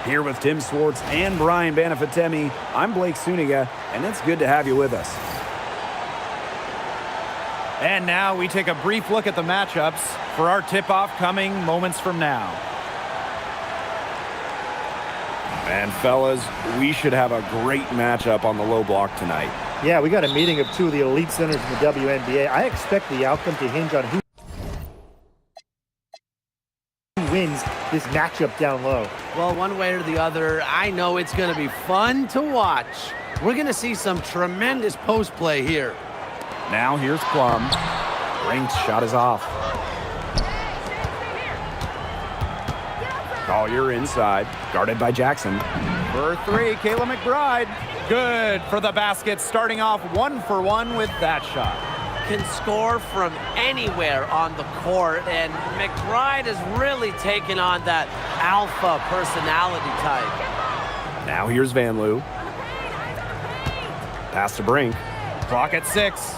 Here with Tim Swartz and Brian Banafitemi, I'm Blake Suniga, and it's good to have you with us. And now we take a brief look at the matchups for our tip-off coming moments from now. And fellas, we should have a great matchup on the low block tonight. Yeah, we got a meeting of two of the elite centers in the WNBA. I expect the outcome to hinge on who wins this matchup down low. Well, one way or the other, I know it's going to be fun to watch. We're going to see some tremendous post play here. Now here's Plum. Brink's shot is off. Collier inside, guarded by Jackson. For three, Kayla McBride. Good for the basket, starting off 1-for-1 with that shot. Can score from anywhere on the court, and McBride has really taken on that alpha personality type. Now here's Van Loo. Pass to Brink. Clock at 6.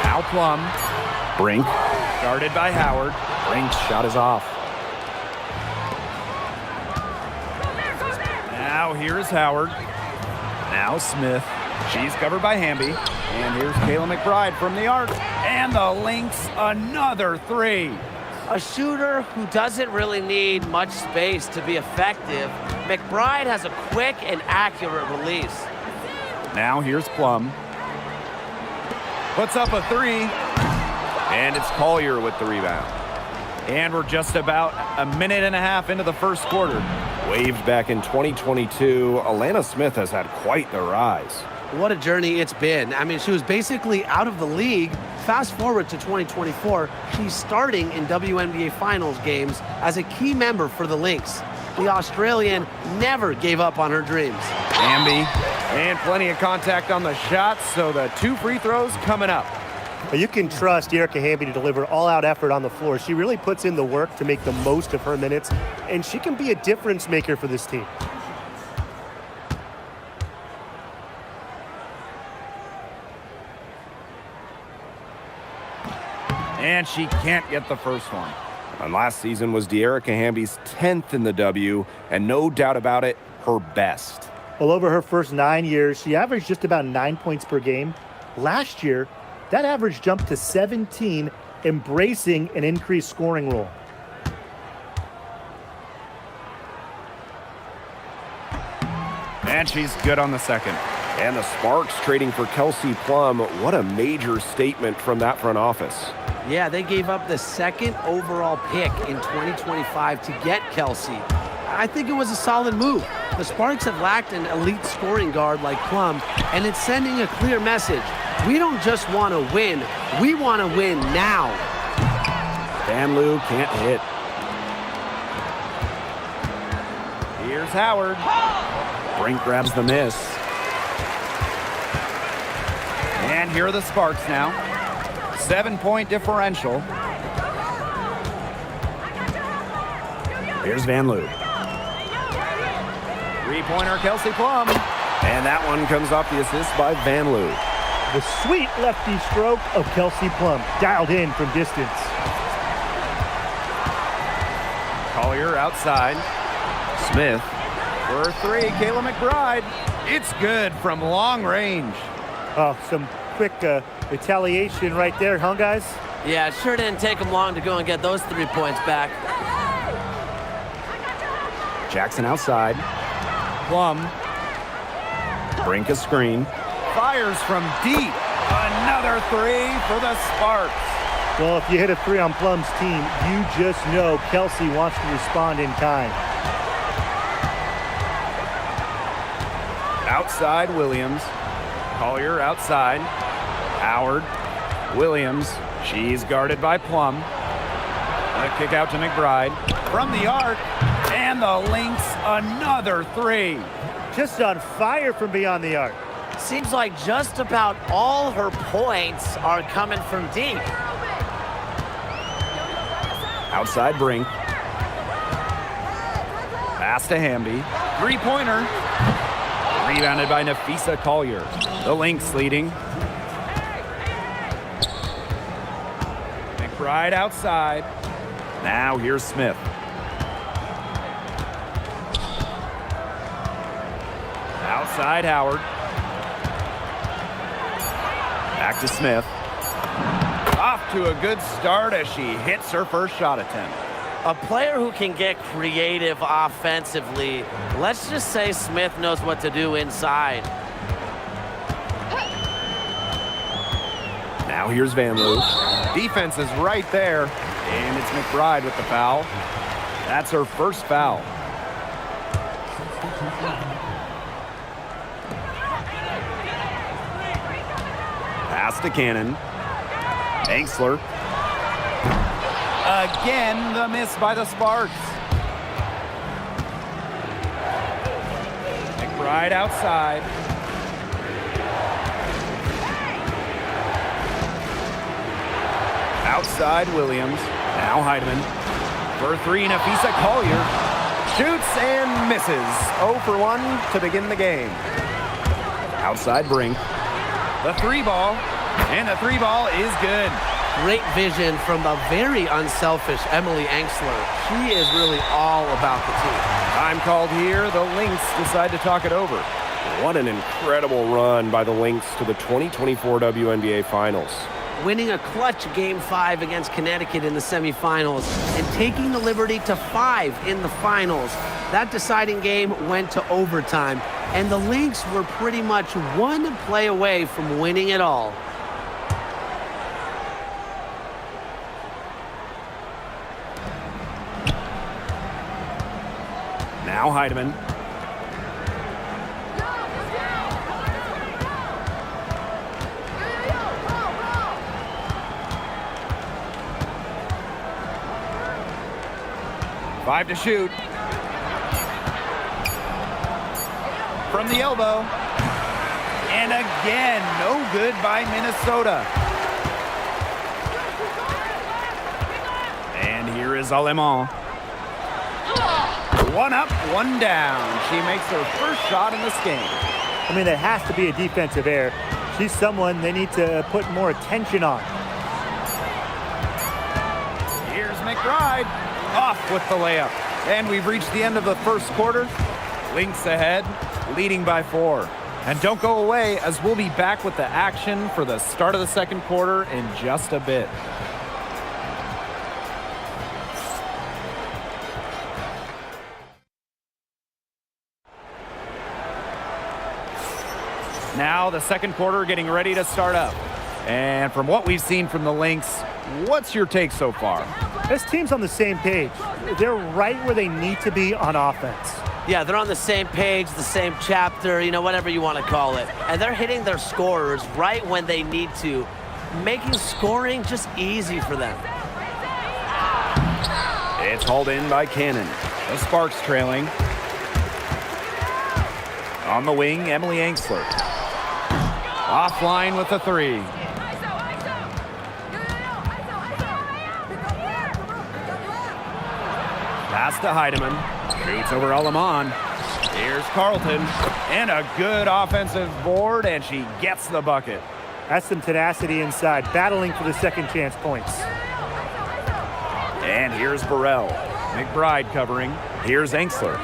Now Plum. Brink. Guarded by Howard. Brink's shot is off. Now here's Howard. Now Smith. She's covered by Hamby. And here's Kayla McBride from the arc. And the Lynx, another three. A shooter who doesn't really need much space to be effective, McBride has a quick and accurate release. Now here's Plum. Puts up a three. And it's Collier with the rebound. And we're just about a minute and a half into the first quarter. Waived back in 2022, Alana Smith has had quite the rise. What a journey it's been. I mean, she was basically out of the league. Fast forward to 2024, she's starting in WNBA Finals games as a key member for the Lynx. The Australian never gave up on her dreams. Hamby, and plenty of contact on the shots, so the 2 free throws coming up. You can trust Erica Hamby to deliver all-out effort on the floor. She really puts in the work to make the most of her minutes, and she can be a difference maker for this team. And she can't get the first one. And last season was De'Erica Hamby's 10th in the W, and no doubt about it, her best. Well, over her first 9 years, she averaged just about 9 points per game. Last year, that average jumped to 17, embracing an increased scoring role. And she's good on the second. And the Sparks trading for Kelsey Plum. What a major statement from that front office. Yeah, they gave up the second overall pick in 2025 to get Kelsey. I think it was a solid move. The Sparks have lacked an elite scoring guard like Plum, and it's sending a clear message. We don't just want to win, we want to win now. Van Loo can't hit. Here's Howard. Brink grabs the miss. And here are the Sparks now. 7-point differential. Here's Van Loo. Three-pointer Kelsey Plum. And that one comes off the assist by Van Loo. The sweet lefty stroke of Kelsey Plum, dialed in from distance. Collier outside. Smith. For three, Kayla McBride. It's good from long range. Oh, some quick retaliation right there, huh, guys? Yeah, it sure didn't take them long to go and get those 3 points back. Jackson outside. Plum Brink a screen. fires from deep. Another three for the Sparks. Well, if you hit a three on Plum's team, you just know Kelsey wants to respond in kind. Outside Williams. Collier outside. Howard. Williams. She's guarded by Plum. A kick out to McBride. From the arc. And the Lynx, another three. Just on fire from beyond the arc. Seems like just about all her points are coming from deep. Outside Brink. Pass to Hamby. Three-pointer. Rebounded by Nafisa Collier. The Lynx leading. McBride outside. Now here's Smith. Outside Howard. Back to Smith. Off to a good start as she hits her first shot attempt. A player who can get creative offensively. Let's just say Smith knows what to do inside. Now here's Van Loo. Defense is right there, and it's McBride with the foul. That's her first foul. Pass to Cannon. Angsler. Again, the miss by the Sparks. McBride outside. Outside Williams. Now Heidemann. For three, Nafisa Collier. Shoots and misses. 0 for 1 to begin the game. Outside Brink. The three ball. And the three ball is good. Great vision from the very unselfish Emily Angsler. She is really all about the team. Time called here. The Lynx decide to talk it over. What an incredible run by the Lynx to the 2024 WNBA Finals. Winning a clutch Game 5 against Connecticut in the semifinals and taking the liberty to 5 in the finals. That deciding game went to overtime, and the Lynx were pretty much one play away from winning it all. Now Heidemann. Five to shoot. From the elbow. And again, no good by Minnesota. And here is Alemán. One up, one down. She makes her first shot in this game. I mean, that has to be a defensive error. She's someone they need to put more attention on. Here's McBride. Off with the layup. And we've reached the end of the first quarter. Lynx ahead, leading by 4. And don't go away, as we'll be back with the action for the start of the second quarter in just a bit. Now the second quarter getting ready to start up. And from what we've seen from the Lynx, what's your take so far? This team's on the same page. They're right where they need to be on offense. Yeah, they're on the same page, the same chapter, you know, whatever you want to call it. And they're hitting their scorers right when they need to, making scoring just easy for them. It's hauled in by Cannon. The Sparks trailing. On the wing, Emily Angsler. Offline with the three. Pass to Heidemann. Shoots over Alemán. Here's Carlton. And a good offensive board, and she gets the bucket. That's some tenacity inside, battling for the second chance points. And here's Burrell. McBride covering. Here's Angsler.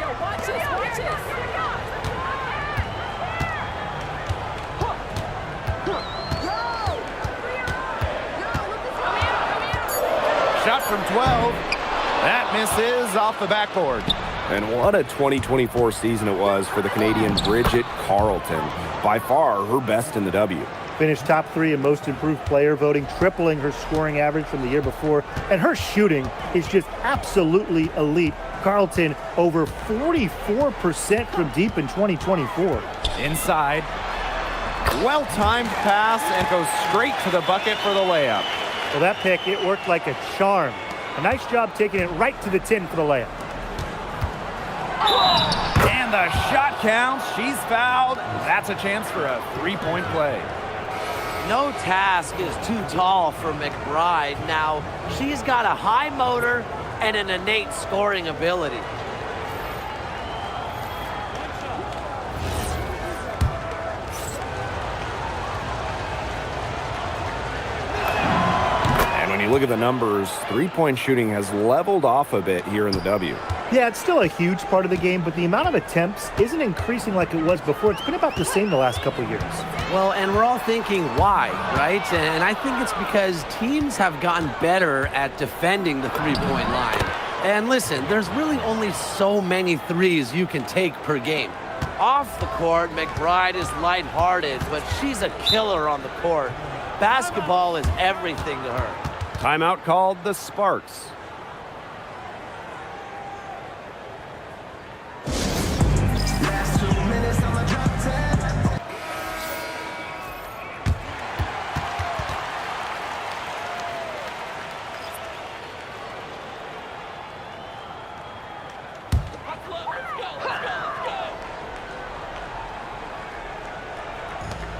Shot from 12. That misses off the backboard. And what a 2024 season it was for the Canadian Bridget Carleton. By far her best in the W. Finished top 3 in most improved player voting, tripling her scoring average from the year before. And her shooting is just absolutely elite. Carleton over 44% from deep in 2024. Inside. Well-timed pass and goes straight to the bucket for the layup. Well, that pick, it worked like a charm. A nice job taking it right to the tin for the layup. And the shot counts. She's fouled. That's a chance for a three-point play. No task is too tall for McBride. Now, she's got a high motor and an innate scoring ability. And when you look at the numbers, three-point shooting has leveled off a bit here in the W. Yeah, it's still a huge part of the game, but the amount of attempts isn't increasing like it was before. It's been about the same the last couple years. Well, and we're all thinking why, right? And I think it's because teams have gotten better at defending the three-point line. And listen, there's really only so many threes you can take per game. Off the court, McBride is lighthearted, but she's a killer on the court. Basketball is everything to her. Timeout called the Sparks.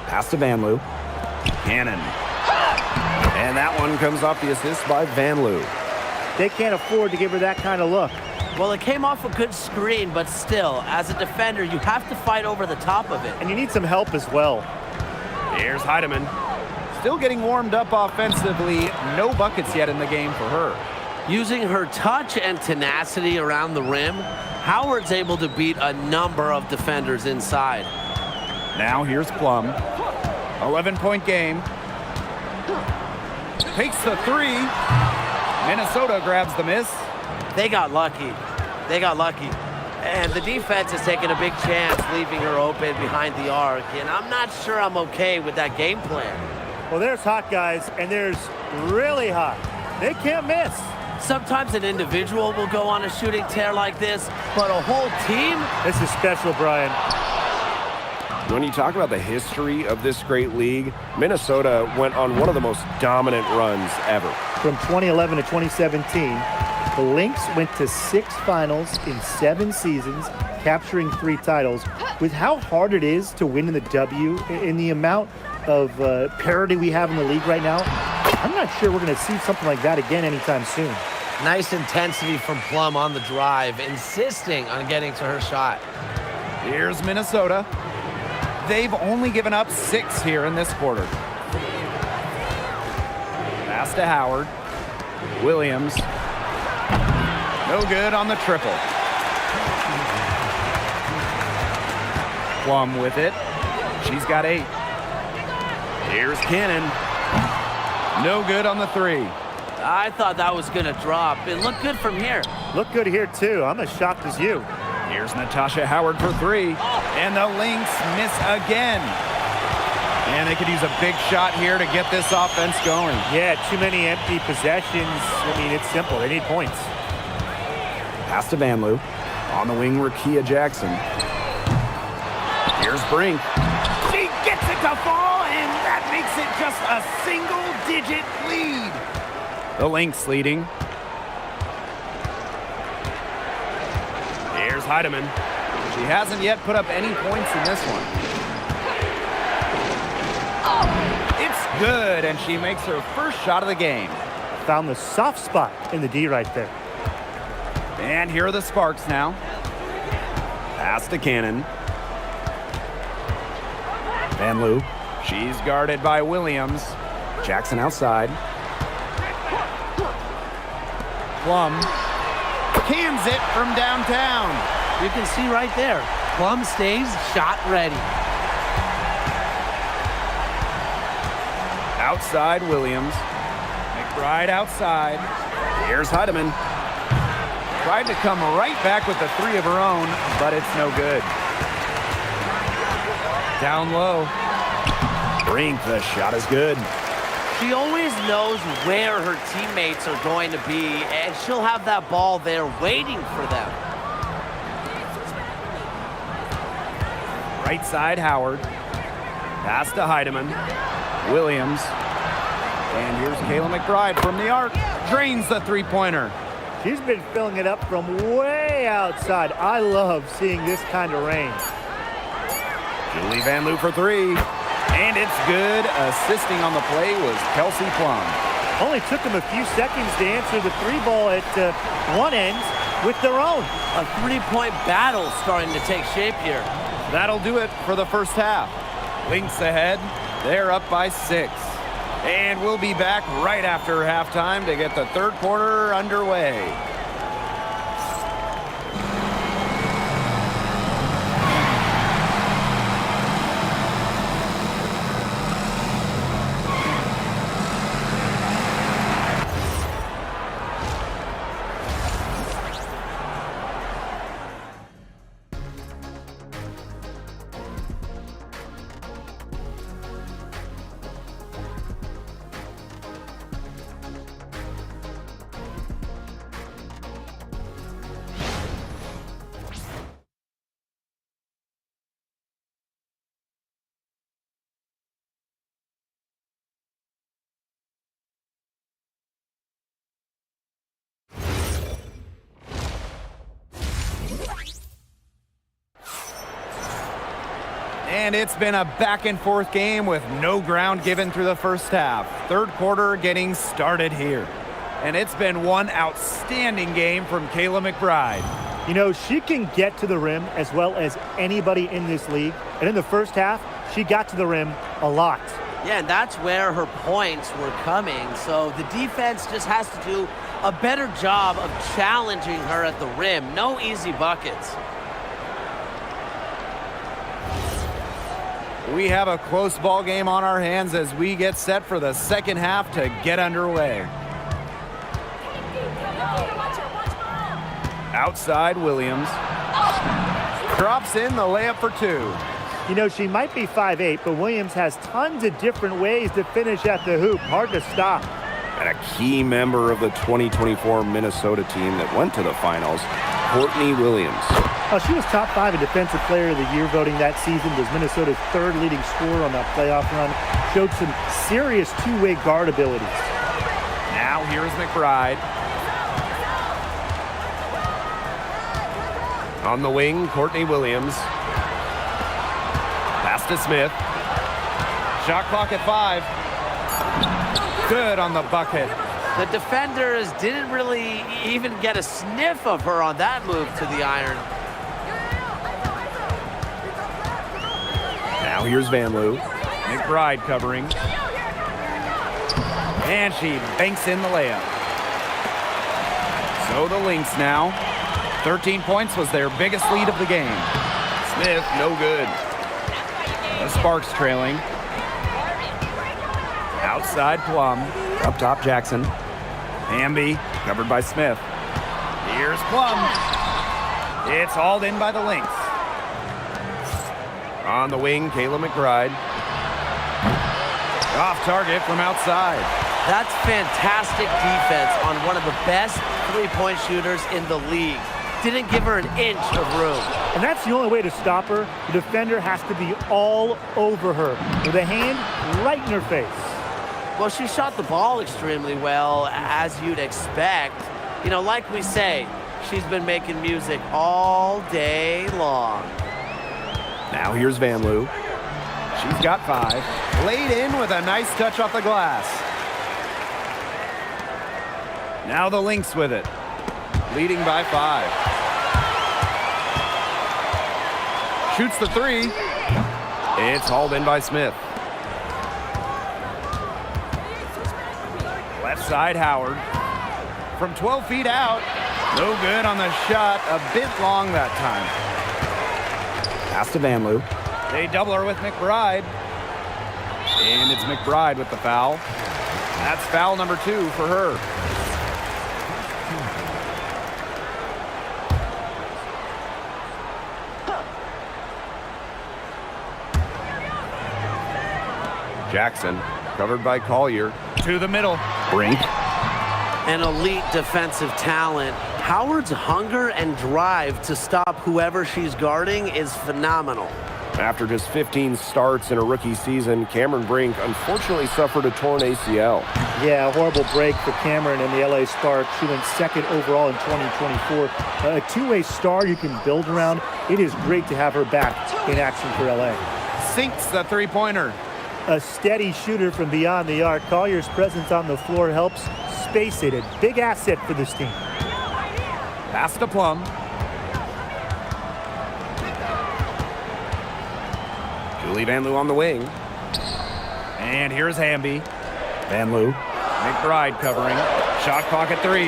Pass to Van Loo. Cannon. And that one comes off the assist by Van Loo. They can't afford to give her that kind of look. Well, it came off a good screen, but still, as a defender, you have to fight over the top of it. And you need some help as well. Here's Heidemann. Still getting warmed up offensively. No buckets yet in the game for her. Using her touch and tenacity around the rim, Howard's able to beat a number of defenders inside. Now here's Plum. 11-point game. Takes the three. Minnesota grabs the miss. They got lucky. And the defense is taking a big chance, leaving her open behind the arc. And I'm not sure I'm okay with that game plan. Well, there's hot guys, and there's really hot. They can't miss. Sometimes an individual will go on a shooting tear like this, but a whole team? This is special, Brian. When you talk about the history of this great league, Minnesota went on one of the most dominant runs ever. From 2011 to 2017, the Lynx went to 6 finals in 7 seasons, capturing 3 titles. With how hard it is to win in the W, in the amount of parity we have in the league right now, I'm not sure we're going to see something like that again anytime soon. Nice intensity from Plum on the drive, insisting on getting to her shot. Here's Minnesota. They've only given up 6 here in this quarter. Pass to Howard. Williams. No good on the triple. Plum with it. She's got 8. Here's Cannon. No good on the 3. I thought that was going to drop. It looked good from here. Look good here, too. I'm as shocked as you. Here's Natasha Howard for 3. And the Lynx miss again. And they could use a big shot here to get this offense going. Yeah, too many empty possessions. I mean, it's simple. They need points. Pass to Van Loo. On the wing, Rakia Jackson. Here's Brink. She gets it to fall, and that makes it just a single-digit lead. The Lynx leading. Here's Heidemann. She hasn't yet put up any points in this one. It's good, and she makes her first shot of the game. Found the soft spot in the D right there. And here are the Sparks now. Pass to Cannon. Van Loo. She's guarded by Williams. Jackson outside. Plum cans it from downtown. You can see right there, Plum stays shot ready. Outside Williams. McBride outside. Here's Heidemann. Tried to come right back with the 3 of her own, but it's no good. Down low. Brink, the shot is good. She always knows where her teammates are going to be, and she'll have that ball there waiting for them. Right side Howard. Pass to Heidemann. Williams. And here's Kayla McBride from the arc. Drains the 3-pointer. She's been filling it up from way outside. I love seeing this kind of range. Julie Van Loo for 3. And it's good. Assisting on the play was Kelsey Plum. Only took them a few seconds to answer the 3-ball at one end with their own. A 3-point battle starting to take shape here. That'll do it for the first half. Lynx ahead. They're up by 6. And we'll be back right after halftime to get the third quarter underway. And it's been a back-and-forth game with no ground given through the first half. Third quarter getting started here. And it's been one outstanding game from Kayla McBride. You know, she can get to the rim as well as anybody in this league. And in the first half, she got to the rim a lot. Yeah, and that's where her points were coming. So the defense just has to do a better job of challenging her at the rim. No easy buckets. We have a close ball game on our hands as we get set for the second half to get underway. Outside, Williams. Drops in the layup for two. You know, she might be 5'8", but Williams has tons of different ways to finish at the hoop. Hard to stop. And a key member of the 2024 Minnesota team that went to the finals, Courtney Williams. She was top 5 in Defensive Player of the Year voting that season, was Minnesota's third leading scorer on that playoff run, showed some serious two-way guard abilities. Now here's McBride. On the wing, Courtney Williams. Pass to Smith. Shot clock at 5. Good on the bucket. The defenders didn't really even get a sniff of her on that move to the iron. Now here's Van Loo. McBride covering. And she banks in the layup. So the Lynx now. 13 points was their biggest lead of the game. Smith, no good. The Sparks trailing. Outside Plum. Up top Jackson. Hamby covered by Smith. Here's Plum. It's hauled in by the Lynx. On the wing, Kayla McBride. Off target from outside. That's fantastic defense on one of the best three-point shooters in the league. Didn't give her an inch of room. And that's the only way to stop her. The defender has to be all over her with a hand right in her face. Well, she shot the ball extremely well, as you'd expect. You know, like we say, she's been making music all day long. Now here's Van Loo. She's got 5. Laid in with a nice touch off the glass. Now the Lynx with it. Leading by 5. Shoots the 3. It's hauled in by Smith. Left side, Howard. From 12 feet out. No good on the shot. A bit long that time. Pass to Van Loo. They double her with McBride. And it's McBride with the foul. That's foul number 2 for her. Jackson, covered by Collier. To the middle. Brink. An elite defensive talent. Howard's hunger and drive to stop whoever she's guarding is phenomenal. After just 15 starts in a rookie season, Cameron Brink unfortunately suffered a torn ACL. Yeah, a horrible break for Cameron and the LA Sparks. She went second overall in 2024. A two-way star you can build around. It is great to have her back in action for LA. Sinks the three-pointer. A steady shooter from beyond the arc. Collier's presence on the floor helps space it. A big asset for this team. Pass to Plum. Julie Van Loo on the wing. And here's Hamby. Van Loo. McBride covering. Shot clock at 3.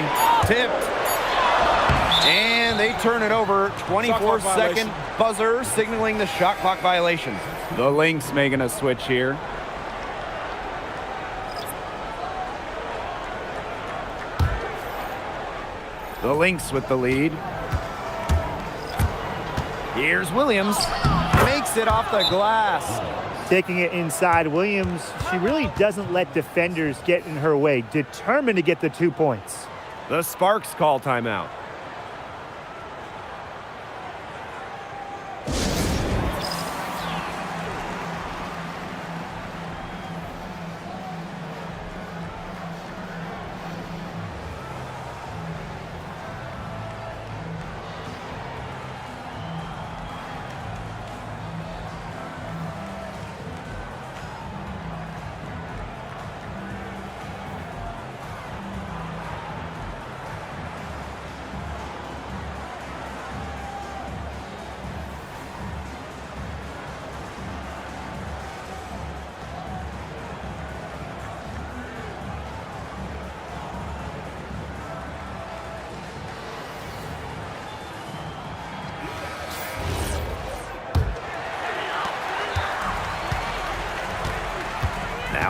Tipped. And they turn it over. 24-second buzzer signaling the shot clock violation. The Lynx making a switch here. The Lynx with the lead. Here's Williams. Makes it off the glass. Taking it inside, Williams, she really doesn't let defenders get in her way. Determined to get the 2 points. The Sparks call timeout.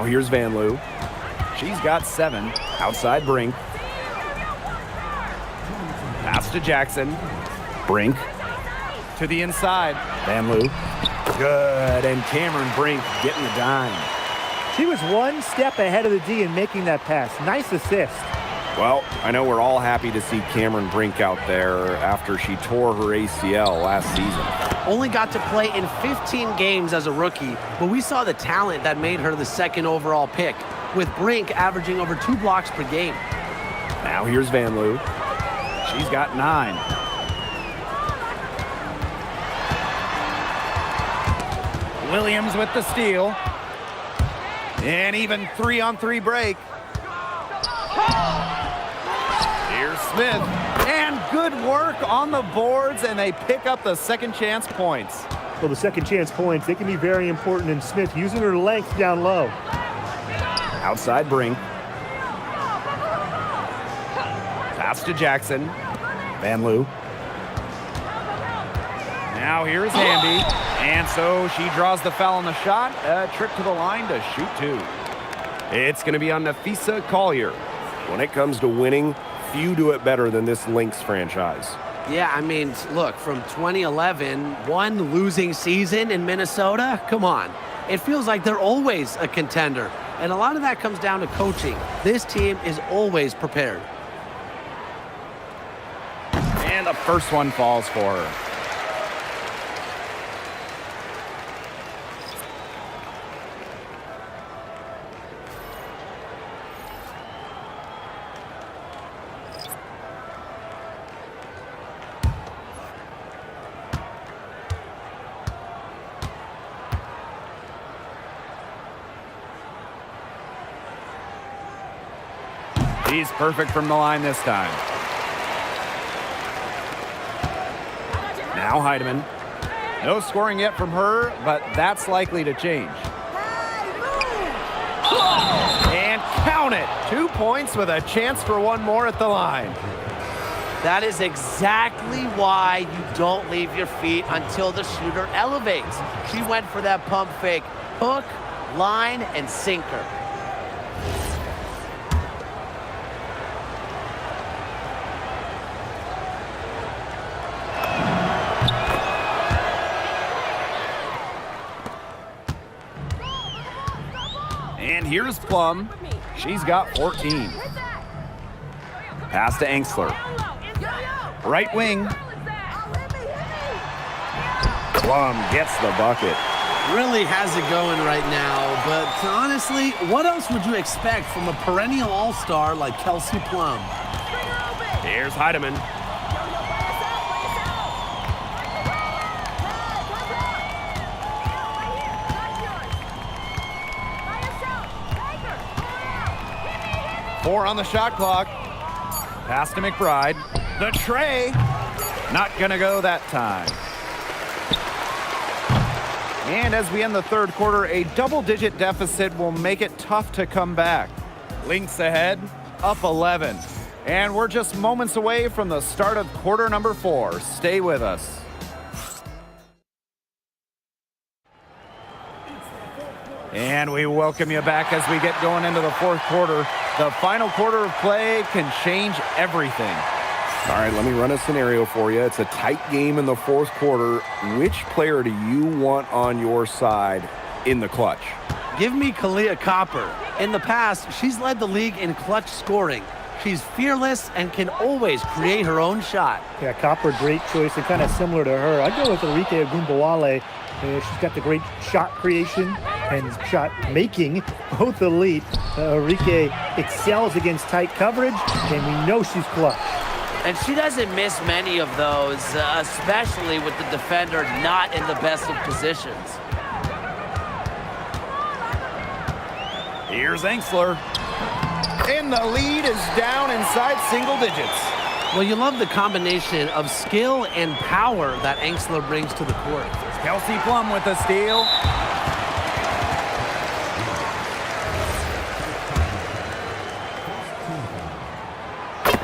Now here's Van Loo. She's got 7. Outside Brink. Pass to Jackson. Brink. To the inside. Van Loo. Good. And Cameron Brink getting the dime. She was one step ahead of the D in making that pass. Nice assist. Well, I know we're all happy to see Cameron Brink out there after she tore her ACL last season. Only got to play in 15 games as a rookie, but we saw the talent that made her the 2nd overall pick, with Brink averaging over 2 blocks per game. Now here's Van Loo. She's got 9. Williams with the steal. And even 3-on-3 break. Here's Smith. And good work on the boards, and they pick up the second chance points. Well, the second chance points, they can be very important in Smith using her length down low. Outside Brink. Pass to Jackson. Van Loo. Now here's Hamby. And so she draws the foul on the shot. A trip to the line to shoot 2. It's going to be on Nafisa Collier. When it comes to winning, few do it better than this Lynx franchise. Yeah, I mean, look, from 2011, one losing season in Minnesota, come on. It feels like they're always a contender. And a lot of that comes down to coaching. This team is always prepared. And the first one falls for her. He's perfect from the line this time. Now Heidemann. No scoring yet from her, but that's likely to change. And count it. 2 points with a chance for one more at the line. That is exactly why you don't leave your feet until the shooter elevates. She went for that pump fake. Hook, line, and sinker. And here's Plum. She's got 14. Pass to Angsler. Right wing. Plum gets the bucket. Really has it going right now, but honestly, what else would you expect from a perennial all-star like Kelsey Plum? Here's Heidemann. Four on the shot clock. Pass to McBride. The tray. Not gonna go that time. And as we end the third quarter, a double-digit deficit will make it tough to come back. Lynx ahead, up 11. And we're just moments away from the start of quarter number 4. Stay with us. And we welcome you back as we get going into the fourth quarter. The final quarter of play can change everything. All right, let me run a scenario for you. It's a tight game in the fourth quarter. Which player do you want on your side in the clutch? Give me Kalia Copper. In the past, she's led the league in clutch scoring. She's fearless and can always create her own shot. Yeah, Copper, great choice and kind of similar to her. I'd go with Arike Agumbawale. She's got the great shot creation and shot making, both elite. Arike excels against tight coverage, and we know she's clutch. And she doesn't miss many of those, especially with the defender not in the best of positions. Here's Angsler. And the lead is down inside single digits. Well, you love the combination of skill and power that Angsler brings to the court. Kelsey Plum with a steal.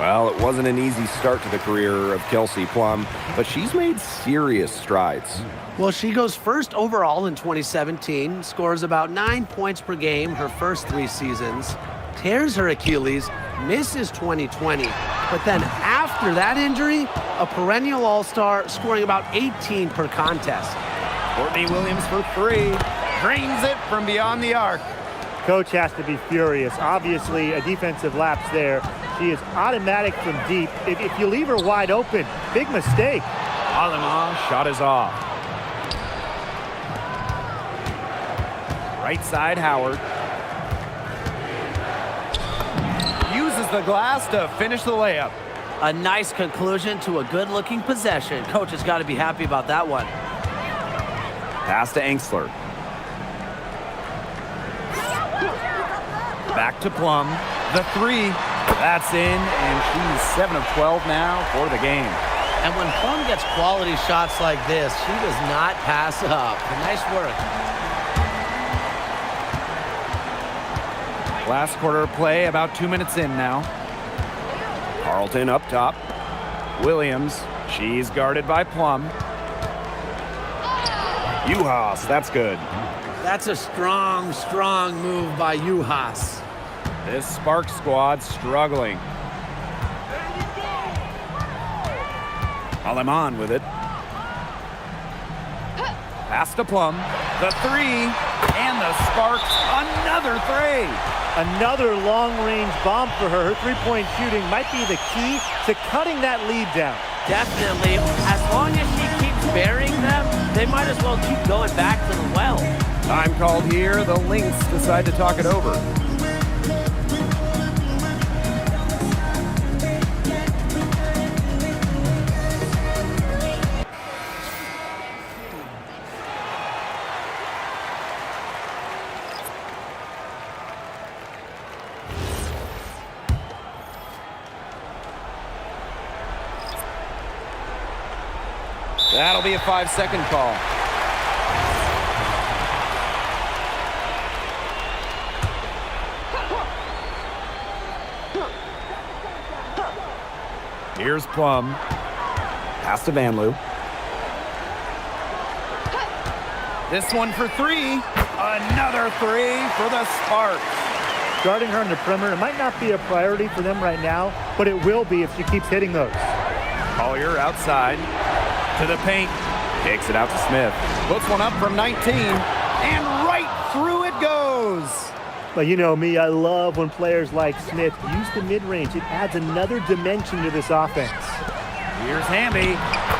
Well, it wasn't an easy start to the career of Kelsey Plum, but she's made serious strides. Well, she goes first overall in 2017, scores about 9 points per game her first 3 seasons, tears her Achilles, misses 2020, but then after that injury, a perennial all-star, scoring about 18 per contest. Courtney Williams for 3, drains it from beyond the arc. Coach has to be furious. Obviously, a defensive lapse there. She is automatic from deep. If you leave her wide open, big mistake. Alema shot is off. Right side, Howard. Uses the glass to finish the layup. A nice conclusion to a good-looking possession. Coach has got to be happy about that one. Pass to Angsler. Back to Plum. The 3. That's in, and she's 7 of 12 now for the game. And when Plum gets quality shots like this, she does not pass up. Nice work. Last quarter of play, about 2 minutes in now. Carlton up top. Williams, she's guarded by Plum. Uhas, that's good. That's a strong, strong move by Uhas. This Sparks squad struggling. Aleman with it. Pass to Plum. The 3, and the Sparks, another 3. Another long-range bomb for her. Her three-point shooting might be the key to cutting that lead down. Definitely. As long as she keeps burying them, they might as well keep going back to the well. Time called here. The Lynx decide to talk it over. That'll be a 5-second call. Here's Plum. Pass to Vanloo. This one for 3. Another 3 for the Sparks. Guarding her on the perimeter might not be a priority for them right now, but it will be if she keeps hitting those. Collier outside to the paint. Takes it out to Smith. Puts one up from 19. And right through it goes. But you know me, I love when players like Smith use the mid-range. It adds another dimension to this offense. Here's Hamby.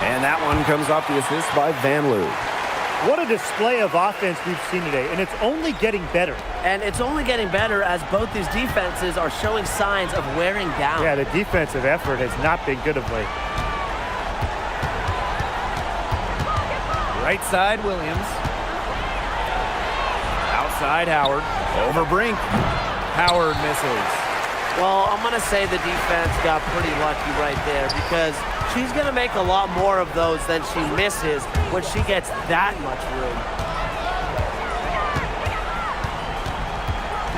And that one comes off the assist by Vanloo. What a display of offense we've seen today, and it's only getting better. And it's only getting better as both these defenses are showing signs of wearing down. Yeah, the defensive effort has not been good of late. Right side, Williams. Outside, Howard. Over Brink. Howard misses. Well, I'm going to say the defense got pretty lucky right there because she's going to make a lot more of those than she misses when she gets that much room.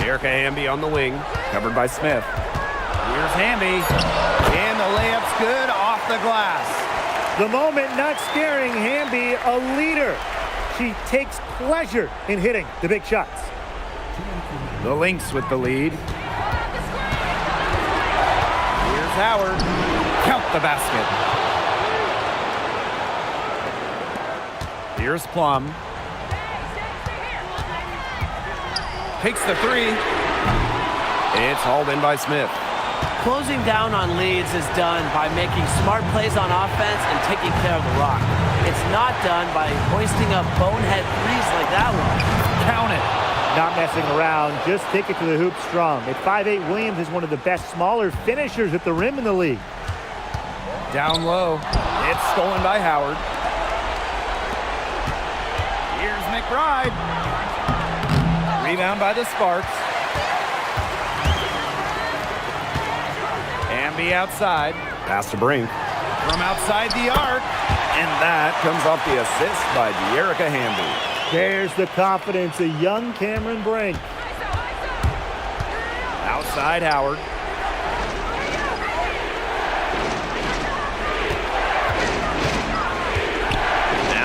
Erica Hamby on the wing, covered by Smith. Here's Hamby, and the layup's good off the glass. The moment not scaring Hamby, a leader. She takes pleasure in hitting the big shots. The Lynx with the lead. Here's Howard. Count the basket. Here's Plum. Takes the 3. It's hauled in by Smith. Closing down on leads is done by making smart plays on offense and taking care of the rock. It's not done by hoisting up bonehead threes like that one. Count it. Not messing around, just take it to the hoop strong. At 5'8", Williams is one of the best smaller finishers at the rim in the league. Down low. It's stolen by Howard. Here's McBride. Rebound by the Sparks. Hamby outside. Pass to Brink. From outside the arc. And that comes off the assist by Erica Hamby. There's the confidence of young Cameron Brink. Outside Howard.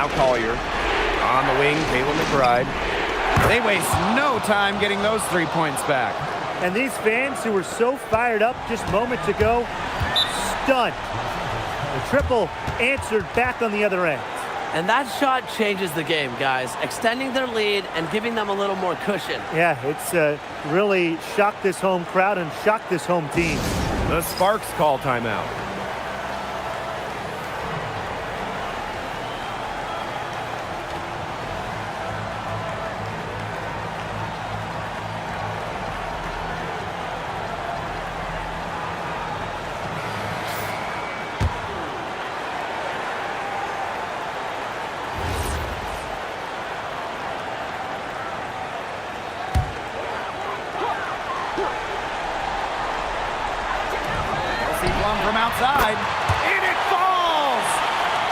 Now Collier. On the wing, Kayla McBride. They waste no time getting those 3 points back. And these fans who were so fired up just moments ago, stunned. The triple answered back on the other end. And that shot changes the game, guys, extending their lead and giving them a little more cushion. Yeah, it's really shocked this home crowd and shocked this home team. The Sparks call timeout. From outside, and it falls!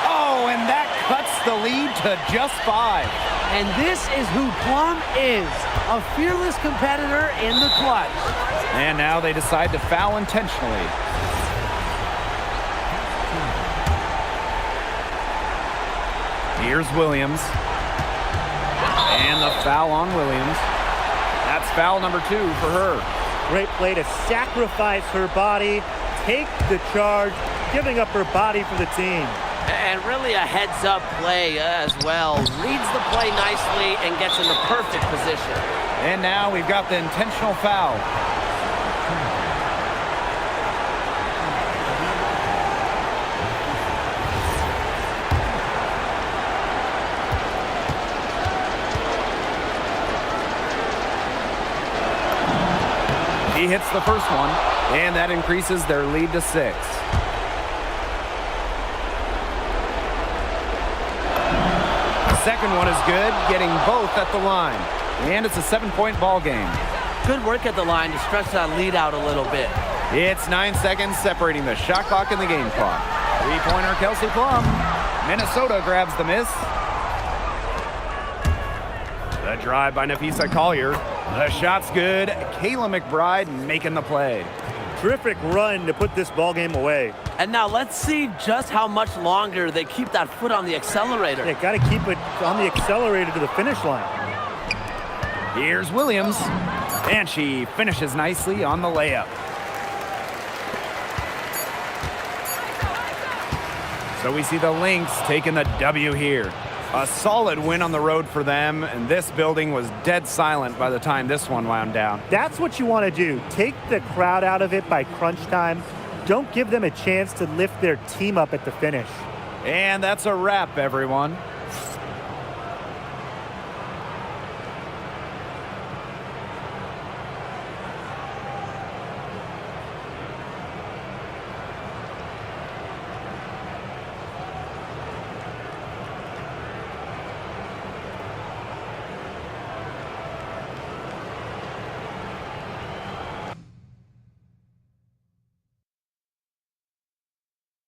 Oh, and that cuts the lead to just 5. And this is who Plum is, a fearless competitor in the clutch. And now they decide to foul intentionally. Here's Williams. And the foul on Williams. That's foul number 2 for her. Great play to sacrifice her body, take the charge, giving up her body for the team. And really a heads-up play as well. Reads the play nicely and gets in the perfect position. And now we've got the intentional foul. He hits the first one, and that increases their lead to 6. The second one is good, getting both at the line. And it's a 7-point ball game. Good work at the line to stretch that lead out a little bit. It's 9 seconds separating the shot clock and the game clock. 3-pointer Kelsey Plum. Minnesota grabs the miss. The drive by Nafisa Collier. The shot's good. Kayla McBride making the play. Terrific run to put this ball game away. And now let's see just how much longer they keep that foot on the accelerator. They got to keep it on the accelerator to the finish line. Here's Williams, and she finishes nicely on the layup. So we see the Lynx taking the W here. A solid win on the road for them, and this building was dead silent by the time this one wound down. That's what you want to do. Take the crowd out of it by crunch time. Don't give them a chance to lift their team up at the finish. And that's a wrap, everyone.